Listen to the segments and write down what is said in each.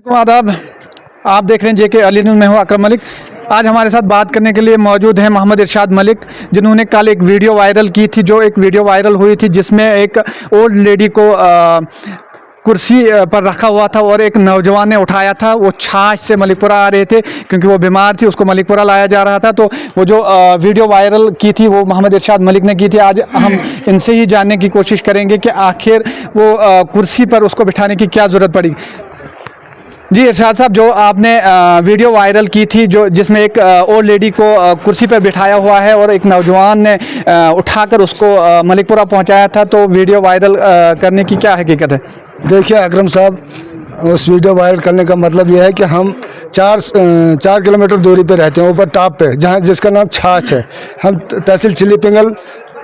आदाब, आप देख रहे हैं जेके अली न्यूज़ में हूँ अकरम मलिक। आज हमारे साथ बात करने के लिए मौजूद हैं मोहम्मद इरशाद मलिक, जिन्होंने कल एक वीडियो वायरल की थी। जो एक वीडियो वायरल हुई थी जिसमें एक ओल्ड लेडी को कुर्सी पर रखा हुआ था और एक नौजवान ने उठाया था। वो छाछ से मलिकपुरा आ रहे थे क्योंकि वो बीमार थी, उसको मलिकपुरा लाया जा रहा था। तो वो जो वीडियो वायरल की थी वो मोहम्मद इरशाद मलिक ने की थी। आज हम इनसे ही जानने की कोशिश करेंगे कि आखिर वो कुर्सी पर उसको बिठाने की क्या ज़रूरत पड़ी। जी इरशाद साहब, जो आपने वीडियो वायरल की थी जो जिसमें एक ओल्ड लेडी को कुर्सी पर बिठाया हुआ है और एक नौजवान ने उठाकर उसको मलिकपुरा पहुंचाया था, तो वीडियो वायरल करने की क्या हकीकत है? देखिए अकरम साहब, उस वीडियो वायरल करने का मतलब यह है कि हम चार किलोमीटर दूरी पे रहते हैं, ऊपर टॉप पे, जहाँ जिसका नाम छाछ है। हम तहसील चिल्ली पिंगल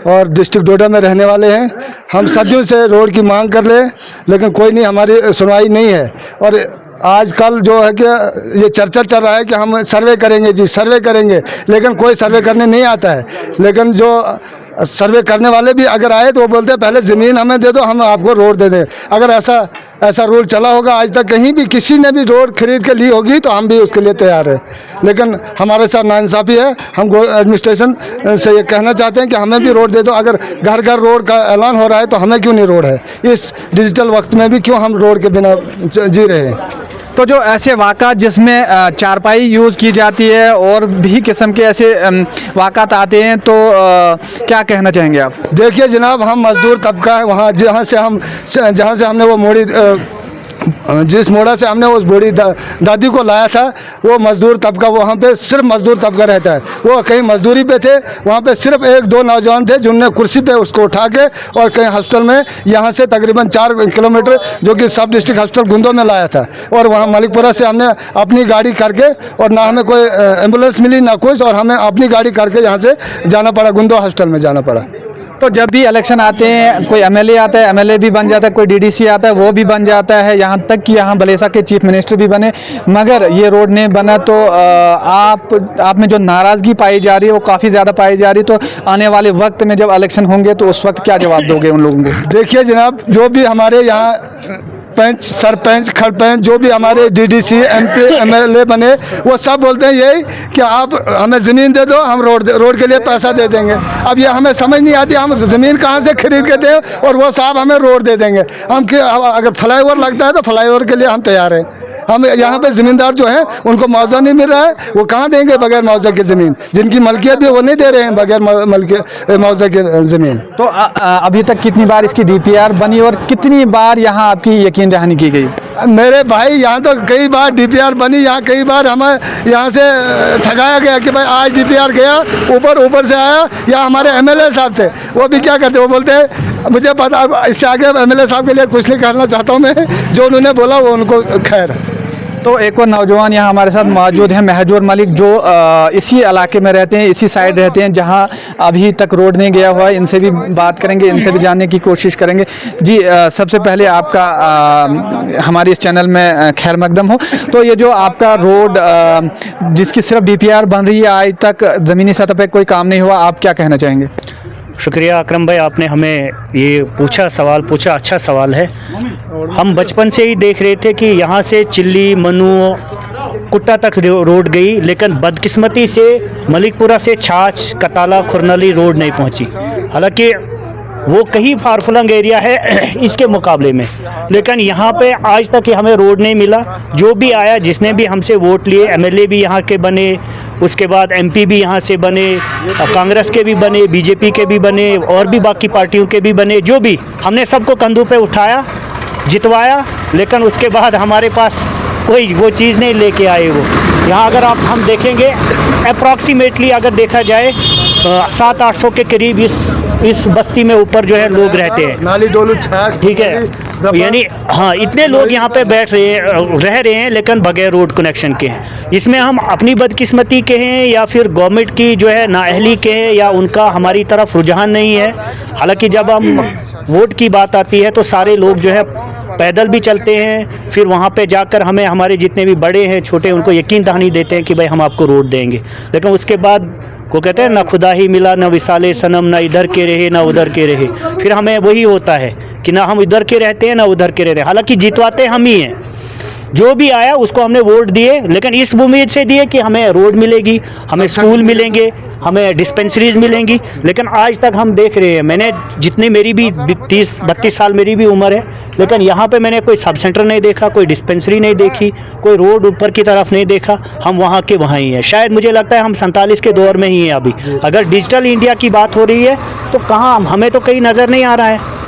और डिस्ट्रिक्ट डोडा में रहने वाले हैं। हम सदियों से रोड की मांग कर ले, लेकिन कोई नहीं, हमारी सुनवाई नहीं है। और आजकल जो है कि ये चर्चा चल रहा है कि हम सर्वे करेंगे, जी सर्वे करेंगे, लेकिन कोई सर्वे करने नहीं आता है। लेकिन जो सर्वे करने वाले भी अगर आए तो वो बोलते हैं पहले ज़मीन हमें दे दो, हम आपको रोड दे दें। अगर ऐसा रूल चला होगा आज तक, कहीं भी किसी ने भी रोड खरीद के ली होगी तो हम भी उसके लिए तैयार हैं। लेकिन हमारे साथ नाइंसाफ़ी है। हम एडमिनिस्ट्रेशन से ये कहना चाहते हैं कि हमें भी रोड दे दो। अगर घर घर रोड का ऐलान हो रहा है तो हमें क्यों नहीं रोड है? इस डिजिटल वक्त में भी क्यों हम रोड के बिना जी रहे हैं? तो जो ऐसे वाक़ात जिसमें चारपाई यूज़ की जाती है और भी किस्म के ऐसे वाक़ात आते हैं, तो क्या कहना चाहेंगे आप? देखिए जनाब, हम मज़दूर तबका है। वहाँ जहाँ से हमने वो मोड़ी, जिस मोड़ा से हमने उस बूढ़ी दादी को लाया था, वो मज़दूर तबका, वहाँ पे सिर्फ मज़दूर तबका रहता है। वो कहीं मज़दूरी पे थे, वहाँ पे सिर्फ एक दो नौजवान थे जिन्होंने कुर्सी पे उसको उठा के और कहीं हॉस्पिटल में, यहाँ से तकरीबन 4 किलोमीटर जो कि सब डिस्ट्रिक्ट हॉस्पिटल गुंदो में लाया था। और वहाँ मलिकपुरा से हमने अपनी गाड़ी करके, और ना हमें कोई एम्बुलेंस मिली ना कुछ, और हमें अपनी गाड़ी करके यहाँ से जाना पड़ा, गुंदो हॉस्पिटल में जाना पड़ा। तो जब भी इलेक्शन आते हैं, कोई एमएलए आता है, एमएलए भी बन जाता है, कोई डीडीसी आता है, वो भी बन जाता है, यहाँ तक कि यहाँ बलेसा के चीफ मिनिस्टर भी बने, मगर ये रोड नहीं बना। तो आप में जो नाराज़गी पाई जा रही है वो काफ़ी ज़्यादा पाई जा रही है। तो आने वाले वक्त में जब इलेक्शन होंगे तो उस वक्त क्या जवाब दोगे उन लोगों को? देखिए जनाब, जो भी हमारे यहाँ पंच, सरपंच, खड़पंच, जो भी हमारे डीडीसी, एमपी, एमएलए बने, वो सब बोलते हैं यही कि आप हमें ज़मीन दे दो, हम रोड के लिए पैसा दे देंगे। अब ये हमें समझ नहीं आती, हम ज़मीन कहाँ से खरीद के दें और वो साहब हमें रोड दे देंगे। हम अगर फ्लाईओवर लगता है तो फ्लाईओवर के लिए हम तैयार हैं। हम यहाँ पे ज़मींदार जो हैं उनको मुआवजा नहीं मिल रहा है, वो कहाँ देंगे बगैर मुआवजा की ज़मीन? जिनकी मलकियत भी वो नहीं दे रहे हैं बगैर मुआवजा की ज़मीन। तो अभी तक कितनी बार इसकी डीपीआर बनी और कितनी बार यहाँ आपकी यकीन दहानी की गई? मेरे भाई, यहाँ तो कई बार डीपीआर बनी, यहाँ कई बार हमें यहाँ से ठगाया गया कि भाई आज डीपीआर गया, ऊपर से आया। या हमारे एमएलए साहब थे, वो भी क्या करते, वो बोलते हैं मुझे पता, इससे आगे एमएलए साहब के लिए कुछ नहीं कहना चाहता हूँ मैं, जो उन्होंने बोला वो उनको खैर। तो एक और नौजवान यहाँ हमारे साथ मौजूद हैं, महजूर मलिक, जो इसी इलाके में रहते हैं, इसी साइड रहते हैं जहाँ अभी तक रोड नहीं गया हुआ है। इनसे भी बात करेंगे, इनसे भी जानने की कोशिश करेंगे। जी सबसे पहले आपका हमारे इस चैनल में खैर मकदम हो। तो ये जो आपका रोड जिसकी सिर्फ डीपीआर बन रही है, आज तक ज़मीनी सतह पर कोई काम नहीं हुआ, आप क्या कहना चाहेंगे? शुक्रिया अकरम भाई, आपने हमें ये सवाल पूछा, अच्छा सवाल है। हम बचपन से ही देख रहे थे कि यहाँ से चिल्ली, मनु, कुट्टा तक रोड गई, लेकिन बदकिस्मती से मलिकपुरा से छाछ, कताला, खुरनली रोड नहीं पहुँची। हालांकि वो कहीं फारफलंग एरिया है इसके मुकाबले में, लेकिन यहाँ पे आज तक हमें रोड नहीं मिला। जो भी आया, जिसने भी हमसे वोट लिए, एमएलए भी यहाँ के बने, उसके बाद एमपी भी यहाँ से बने, कांग्रेस के भी बने, बीजेपी के भी बने, और भी बाकी पार्टियों के भी बने, जो भी, हमने सबको कंधों पे उठाया, जितवाया, लेकिन उसके बाद हमारे पास कोई वो चीज़ नहीं लेके आए वो। यहाँ अगर हम देखेंगे अप्रॉक्सीमेटली अगर देखा जाए 700-800 के करीब इस बस्ती में ऊपर जो है लोग रहते हैं, नाली डोलू छाछ, ठीक है, यानी हाँ इतने लोग यहाँ पे रह रहे हैं, लेकिन बगैर रोड कनेक्शन के हैं। इसमें हम अपनी बदकिस्मती के हैं या फिर गवर्नमेंट की जो है नाअहली के हैं, या उनका हमारी तरफ रुझान नहीं है। हालांकि जब हम वोट की बात आती है तो सारे लोग जो है पैदल भी चलते हैं, फिर वहाँ पे जाकर हमें हमारे जितने भी बड़े हैं छोटे उनको यकीन दहानी देते हैं कि भाई हम आपको रोड देंगे, लेकिन उसके बाद को कहते हैं ना खुदा ही मिला ना विसाले सनम, ना इधर के रहे ना उधर के रहे। फिर हमें वही होता है कि ना हम इधर के रहते हैं ना उधर के रहते हैं, हालांकि जितवाते हम ही हैं। जो भी आया उसको हमने वोट दिए, लेकिन इस उम्मीद से दिए कि हमें रोड मिलेगी, हमें स्कूल मिलेंगे, हमें डिस्पेंसरीज मिलेंगी। लेकिन आज तक हम देख रहे हैं, मैंने जितनी मेरी भी 32 साल मेरी भी उम्र है, लेकिन यहाँ पे मैंने कोई सब सेंटर नहीं देखा, कोई डिस्पेंसरी नहीं देखी, कोई रोड ऊपर की तरफ नहीं देखा। हम वहाँ के वहाँ ही हैं। शायद मुझे लगता है हम 47 के दौर में ही हैं अभी। अगर डिजिटल इंडिया की बात हो रही है तो कहाँ, हमें तो कहीं नज़र नहीं आ रहा है।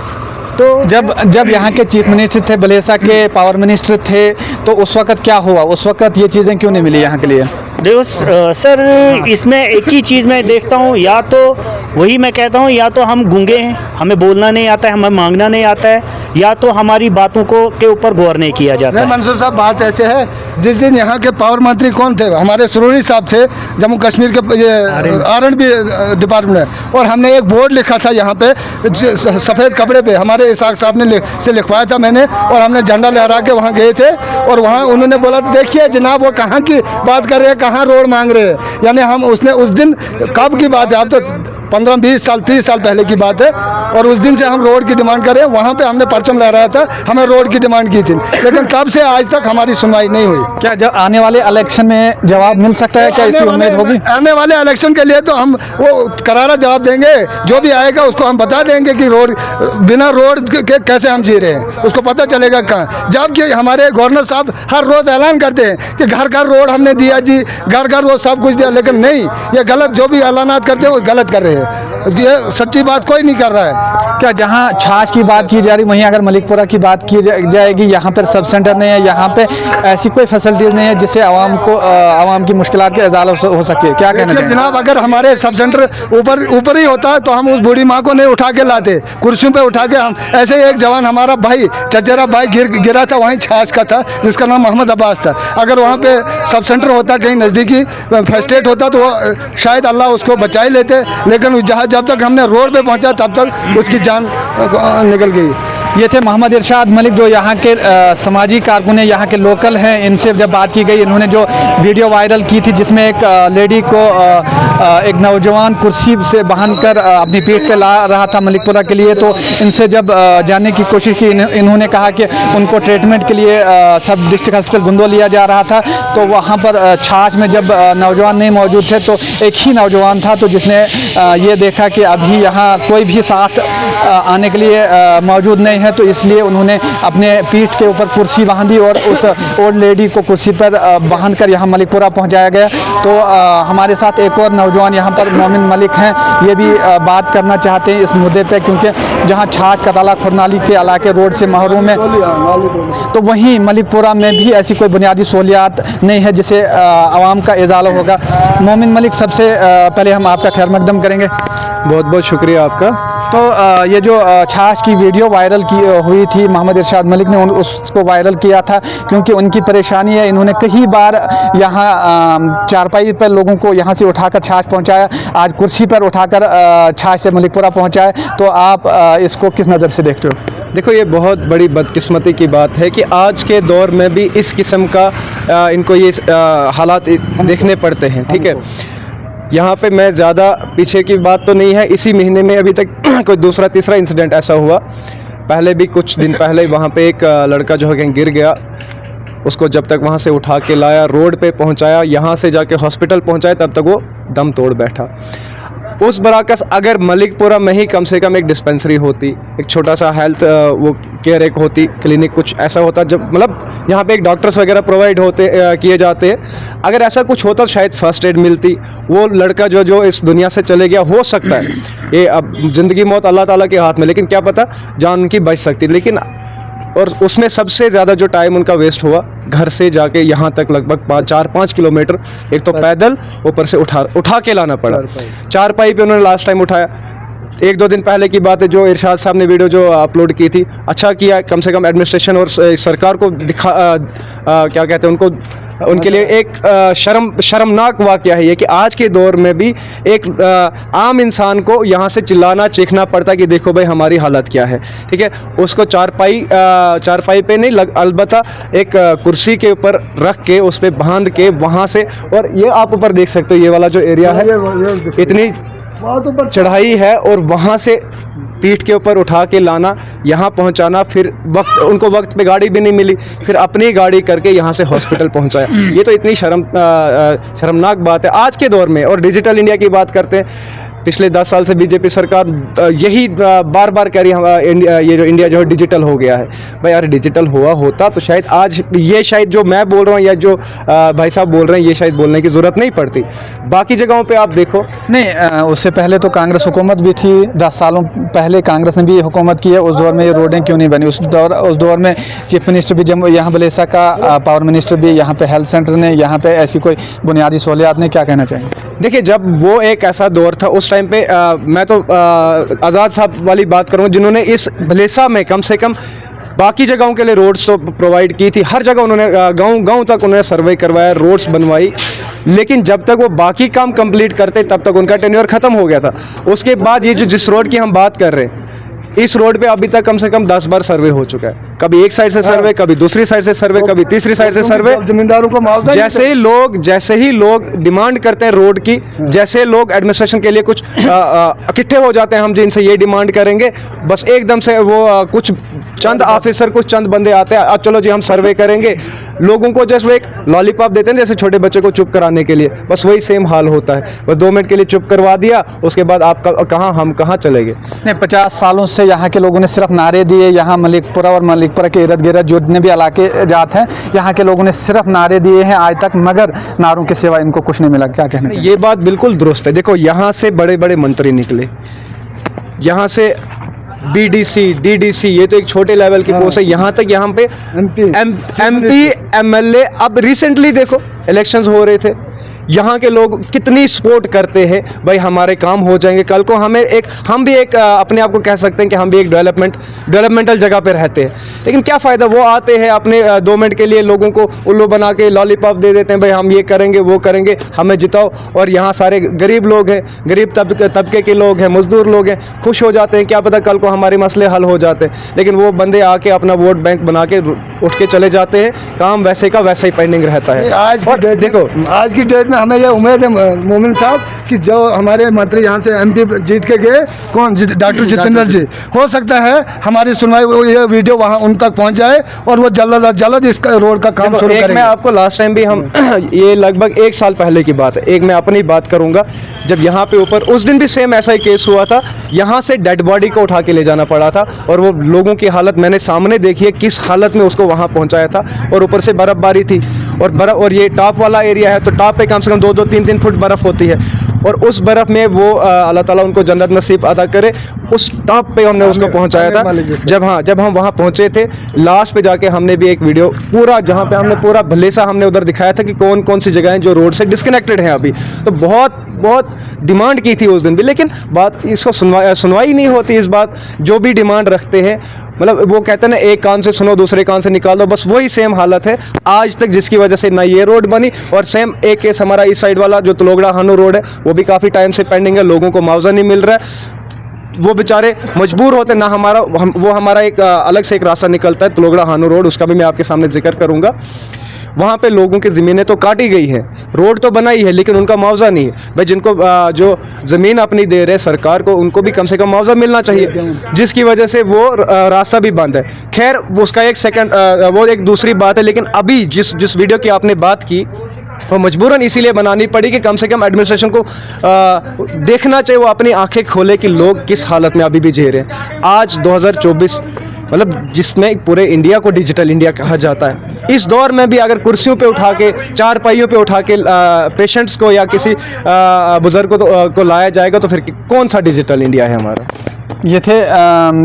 तो जब यहाँ के चीफ मिनिस्टर थे, बलेसा के पावर मिनिस्टर थे, तो उस वक्त क्या हुआ? उस वक्त ये चीज़ें क्यों नहीं मिली यहाँ के लिए? देखो सर, इसमें एक ही चीज़ मैं देखता हूँ, या तो वही मैं कहता हूँ, या तो हम गूंगे हैं, हमें बोलना नहीं आता है, हमें मांगना नहीं आता है, या तो हमारी बातों को के ऊपर गौर नहीं किया जाता है। मंसूर साहब, बात ऐसे है, जिस दिन यहाँ के पावर मंत्री कौन थे, हमारे सुरूरी साहब थे, जम्मू कश्मीर के ये R&B डिपार्टमेंट में, और हमने एक बोर्ड लिखा था यहाँ पे सफ़ेद कपड़े पे, हमारे इसाक साहब ने से लिखवाया था मैंने, और हमने झंडा लहरा के वहाँ गए थे, और वहाँ उन्होंने बोला देखिए जनाब वो कहाँ की बात कर रहे हैं, कहाँ रोड मांग रहे हैं। यानी हम उसने उस दिन कब की बात है, अब तो 15-20 साल 30 साल पहले की बात है, और उस दिन से हम रोड की डिमांड कर रहे हैं। वहाँ पे हमने परचम लहराया था, हमें रोड की डिमांड की थी, लेकिन तब से आज तक हमारी सुनवाई नहीं हुई। क्या जब आने वाले इलेक्शन में जवाब मिल सकता है? क्या इसकी उम्मीद होगी? आने वाले इलेक्शन के लिए तो हम वो करारा जवाब देंगे, जो भी आएगा उसको हम बता देंगे कि रोड, बिना रोड के कैसे हम जी रहे हैं, उसको पता चलेगा कहाँ। जबकि हमारे गवर्नर साहब हर रोज़ ऐलान करते हैं कि घर घर रोड हमने दिया जी, घर घर वो सब कुछ दिया, लेकिन नहीं, ये गलत, जो भी ऐलानात करते हैं वो गलत कर रहे हैं। ये सच्ची बात कोई नहीं कर रहा है। क्या जहाँ छाछ की बात की जा रही, वहीं अगर मलिकपुरा की बात की जाएगी, यहाँ पर सब सेंटर नहीं है, यहाँ पे ऐसी कोई फैसिलिटीज़ नहीं है जिससे आवाम की मुश्किलात का इजाला हो सके? क्या कहना चाहिए जनाब? अगर हमारे सब सेंटर ऊपर ही होता तो हम उस बूढ़ी माँ को नहीं उठा के लाते, कुर्सियों पे उठा के हम ऐसे ही। एक जवान हमारा भाई, चचेरा भाई गिरा था, वहीं छाछ का था, जिसका नाम मोहम्मद अब्बास था। अगर वहाँ पे सब सेंटर होता, कहीं नज़दीकी फर्स्ट एड होता, तो शायद अल्लाह उसको बचा ही लेते, लेकिन जब तक हमने रोड पे पहुंचा तब तक उसकी जान निकल गई। ये थे मोहम्मद इरशाद मलिक, जो यहाँ के समाजी कारकुन हैं, यहाँ के लोकल हैं। इनसे जब बात की गई, इन्होंने जो वीडियो वायरल की थी जिसमें एक लेडी को एक नौजवान कुर्सी से बांधकर अपनी पीठ पे ला रहा था मलिकपुरा के लिए, तो इनसे जब जानने की कोशिश की, इन्होंने कहा कि उनको ट्रीटमेंट के लिए सब डिस्ट्रिक्ट हॉस्पिटल गुंदो लिया जा रहा था। तो वहाँ पर छाछ में जब नौजवान नहीं मौजूद थे, तो एक ही नौजवान था, तो जिसने ये देखा कि अभी यहाँ कोई भी साथ आने के लिए मौजूद नहीं है, तो इसलिए उन्होंने अपने पीठ के ऊपर कुर्सी बांधी और उस ओल्ड लेडी को कुर्सी पर बांध कर यहाँ मलिकपुरा पहुँचाया गया। तो हमारे साथ एक और नौजवान यहाँ पर मोमिन मलिक हैं, ये भी बात करना चाहते हैं इस मुद्दे पे, क्योंकि जहाँ छाछ कताला खुरनाली के इलाके रोड से महरूम है, तो वहीं मलिकपुरा में भी ऐसी कोई बुनियादी सहूलियात नहीं है जिससे आवाम का इजाला होगा। मोमिन मलिक, सबसे पहले हम आपका खैर मकदम करेंगे। बहुत बहुत शुक्रिया आपका। तो ये जो छाछ की वीडियो वायरल की हुई थी, मोहम्मद इरशाद मलिक ने उसको वायरल किया था क्योंकि उनकी परेशानी है। इन्होंने कई बार यहाँ चारपाई पर लोगों को यहाँ से उठाकर छाछ पहुँचाया, आज कुर्सी पर उठाकर छाछ से मलिकपुरा पहुँचाया। तो आप इसको किस नज़र से देखते हो? देखो, ये बहुत बड़ी बदकिस्मती की बात है कि आज के दौर में भी इस किस्म का इनको ये हालात देखने पड़ते हैं। ठीक है, यहाँ पे मैं ज़्यादा पीछे की बात तो नहीं है, इसी महीने में अभी तक कोई दूसरा तीसरा इंसिडेंट ऐसा हुआ। पहले भी कुछ दिन पहले वहाँ पे एक लड़का जो है कहीं गिर गया, उसको जब तक वहाँ से उठा के लाया, रोड पे पहुँचाया, यहाँ से जाके हॉस्पिटल पहुँचाया, तब तक वो दम तोड़ बैठा। उस बराकस अगर मलिकपुरा में ही कम से कम एक डिस्पेंसरी होती, एक छोटा सा हेल्थ वो केयर एक होती, क्लिनिक कुछ ऐसा होता, जब मतलब यहाँ पे एक डॉक्टर्स वगैरह प्रोवाइड होते किए जाते हैं, अगर ऐसा कुछ होता तो शायद फर्स्ट एड मिलती। वो लड़का जो इस दुनिया से चले गया, हो सकता है ये अब ज़िंदगी मौत अल्लाह ताला के हाथ में, लेकिन क्या पता जान उनकी बच सकती। लेकिन और उसमें सबसे ज़्यादा जो टाइम उनका वेस्ट हुआ, घर से जाके यहाँ तक लगभग 4-5 किलोमीटर, एक तो पैदल, ऊपर से उठा के लाना पड़ा। चारपाई पे उन्होंने लास्ट टाइम उठाया। 1-2 दिन पहले की बात है, जो इरशाद साहब ने वीडियो जो अपलोड की थी, अच्छा किया, कम से कम एडमिनिस्ट्रेशन और सरकार को क्या कहते हैं, उनके लिए एक शर्मनाक वाक़या है ये कि आज के दौर में भी एक आम इंसान को यहाँ से चिल्लाना चीखना पड़ता कि देखो भाई हमारी हालत क्या है। ठीक है, उसको चारपाई पे नहीं, अलबत्ता एक कुर्सी के ऊपर रख के उस पर बांध के वहाँ से, और ये आप ऊपर देख सकते हो, ये वाला जो एरिया है, इतनी चढ़ाई है और वहाँ से पीठ के ऊपर उठा के लाना, यहाँ पहुँचाना, फिर उनको वक्त पे गाड़ी भी नहीं मिली, फिर अपनी गाड़ी करके यहाँ से हॉस्पिटल पहुँचाया। ये तो इतनी शर्मनाक बात है आज के दौर में। और डिजिटल इंडिया की बात करते हैं, पिछले 10 साल से बीजेपी सरकार यही बार बार कह रही है ये जो इंडिया जो है डिजिटल हो गया है। भाई यार डिजिटल होता तो शायद आज ये शायद जो मैं बोल रहा हूँ या जो भाई साहब बोल रहे हैं ये शायद बोलने की ज़रूरत नहीं पड़ती। बाकी जगहों पे आप देखो, नहीं उससे पहले तो कांग्रेस हुकूमत भी थी, 10 सालों पहले कांग्रेस ने भी हुकूमत की है। उस दौर में ये रोडें क्यों नहीं बनी? उस दौर में चीफ मिनिस्टर भी जब यहाँ बलेसा का, पावर मिनिस्टर भी यहाँ पे, हेल्थ सेंटर ने यहाँ पे ऐसी कोई बुनियादी सहूलियात ने, क्या कहना चाहिए? देखिए जब वो एक ऐसा दौर था उस टाइम पे मैं तो आज़ाद साहब वाली बात करूँ जिन्होंने इस भलेसा में कम से कम बाकी जगहों के लिए रोड्स तो प्रोवाइड की थी। हर जगह उन्होंने गांव तक उन्होंने सर्वे करवाया, रोड्स बनवाई, लेकिन जब तक वो बाकी काम कंप्लीट करते तब तक उनका टेन्योर ख़त्म हो गया था। उसके बाद ये जो जिस रोड की हम बात कर रहे हैं, इस रोड पे अभी तक कम से कम 10 बार सर्वे हो चुका है। कभी एक साइड से सर्वे, कभी दूसरी साइड से सर्वे, कभी तीसरी साइड से सर्वे। जमींदारों को मुआवजा जैसे ही लोग डिमांड करते हैं रोड की, जैसे लोग एडमिनिस्ट्रेशन के लिए कुछ इकट्ठे हो जाते हैं, हम जिनसे ये डिमांड करेंगे, बस एकदम से वो कुछ चंद ऑफिसर, कुछ चंद बंदे आते हैं, चलो जी हम सर्वे करेंगे। लोगों को जस्ट वो एक लॉलीपॉप देते हैं जैसे छोटे बच्चे को चुप कराने के लिए, बस वही सेम हाल होता है। बस 2 मिनट के लिए चुप करवा दिया, उसके बाद आप कहाँ हम कहाँ चले गए। नहीं, 50 सालों से यहाँ के लोगों ने सिर्फ नारे दिए। यहाँ मलिकपुरा और मलिकपुरा के इर्द गिर्द जितने भी इलाके जात हैं, यहाँ के लोगों ने सिर्फ नारे दिए हैं आज तक, मगर नारों के सिवा इनको कुछ नहीं मिला। क्या कहना चाहिए? ये बात बिल्कुल दुरुस्त है। देखो यहाँ से बड़े बड़े मंत्री निकले, यहाँ से BDC, DDC, ये तो एक छोटे लेवल की पोस्ट है, यहाँ तक यहाँ पे MP MLA। अब रिसेंटली देखो इलेक्शंस हो रहे थे, यहाँ के लोग कितनी सपोर्ट करते हैं, भाई हमारे काम हो जाएंगे। कल को हम भी एक अपने आप को कह सकते हैं कि हम भी एक डेवलपमेंटल जगह पे रहते हैं, लेकिन क्या फ़ायदा? वो आते हैं अपने 2 मिनट के लिए लोगों को उल्लू बना के लॉलीपॉप दे देते हैं, भाई हम ये करेंगे वो करेंगे, हमें जिताओ। और यहाँ सारे गरीब लोग हैं, गरीब तबके के लोग हैं, मजदूर लोग हैं, खुश हो जाते हैं, क्या पता कल को हमारे मसले हल हो जाते हैं। लेकिन वो बंदे आके अपना वोट बैंक बना के उठ के चले जाते हैं, काम वैसे का वैसे ही पेंडिंग रहता है। आज की डेट में हमें ये उम्मीद है मोमिन साहब कि जो हमारे मंत्री यहाँ से MP जीत के गए, डॉक्टर जितेंद्र जी, हो सकता है हमारी सुनवाई ये वीडियो वहाँ उन तक पहुँच जाए और वो जल्द इस रोड का काम शुरू करेंगे। मैं आपको लास्ट टाइम भी हम ये लगभग 1 साल पहले की बात है, एक मैं अपनी बात करूँगा, जब यहाँ पे ऊपर उस दिन भी सेम ऐसा ही केस हुआ था। यहाँ से डेड बॉडी को उठा के ले जाना पड़ा था और वो लोगों की हालत मैंने सामने देखी है, किस हालत में उसको वहाँ पहुँचाया था। और ऊपर से बर्फ़बारी थी और ये टॉप वाला एरिया है, तो टॉप पे कम से कम 2-2, 3-3 फुट बर्फ़ होती है। और उस बर्फ़ में वो अल्लाह ताला उनको जन्नत नसीब अता करे, उस टॉप पे हमने उसको पहुंचाया था। जब हम वहाँ पहुँचे थे, लास्ट पे जाके हमने भी एक वीडियो पूरा, जहाँ पे हमने पूरा भलेसा हमने उधर दिखाया था कि कौन कौन सी जगहें जो रोड से डिस्कनेक्टेड हैं अभी। तो बहुत डिमांड की थी उस दिन भी, लेकिन बात इसको सुनवाई नहीं होती। इस बात जो भी डिमांड रखते हैं, मतलब वो कहते हैं ना, एक कान से सुनो दूसरे कान से निकाल दो, बस वही सेम हालत है आज तक, जिसकी वजह से ना ये रोड बनी। और सेम एक केस हमारा इस साइड वाला जो तलोगड़ा हानू रोड है, वो भी काफ़ी टाइम से पेंडिंग है, लोगों को मुआवजा नहीं मिल रहा है, वो बेचारे मजबूर होते ना। हमारा एक अलग से एक रास्ता निकलता है तलोगड़ा हानू रोड, उसका भी मैं आपके सामने जिक्र करूँगा। वहाँ पे लोगों की ज़मीनें तो काटी गई हैं, रोड तो बनाई है, लेकिन उनका मुआवजा नहीं है। भाई जिनको जो ज़मीन अपनी दे रहे सरकार को, उनको भी कम से कम मुआवजा मिलना चाहिए, जिसकी वजह से वो रास्ता भी बंद है। खैर उसका वो एक दूसरी बात है, लेकिन अभी जिस वीडियो की आपने बात की, वो मजबूरन इसीलिए बनानी पड़ी कि कम से कम एडमिनिस्ट्रेशन को देखना चाहिए, वो अपनी आंखें खोले कि लोग किस हालत में अभी भी जी रहे हैं। आज 2024, मतलब जिसमें पूरे इंडिया को डिजिटल इंडिया कहा जाता है, इस दौर में भी अगर कुर्सियों पे उठा के, चारपाइयों पे उठा के पेशेंट्स को या किसी बुजुर्ग को लाया जाएगा, तो फिर कौन सा डिजिटल इंडिया है हमारा? ये थे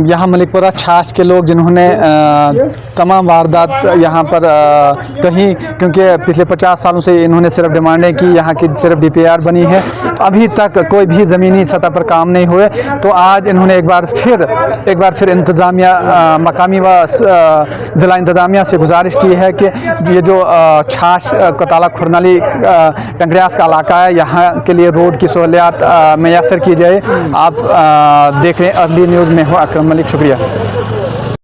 यहाँ मलिकपुरा छाछ के लोग, जिन्होंने तमाम वारदात यहाँ पर कहीं, क्योंकि पिछले 50 सालों से इन्होंने सिर्फ डिमांडें की, यहाँ की सिर्फ DPR बनी है, अभी तक कोई भी ज़मीनी सतह पर काम नहीं हुए। तो आज इन्होंने एक बार फिर इंतज़ामिया, मकामी व ज़िला इंतज़ामिया से गुजारिश की है कि ये जो छाछ कताला खुरनाली टंगरियास का इलाका है, यहाँ के लिए रोड की सहूलियात मैसर की जाए। आप देख रहे हैं अर्ली न्यूज़ में हूँ अकरम मलिक, शुक्रिया।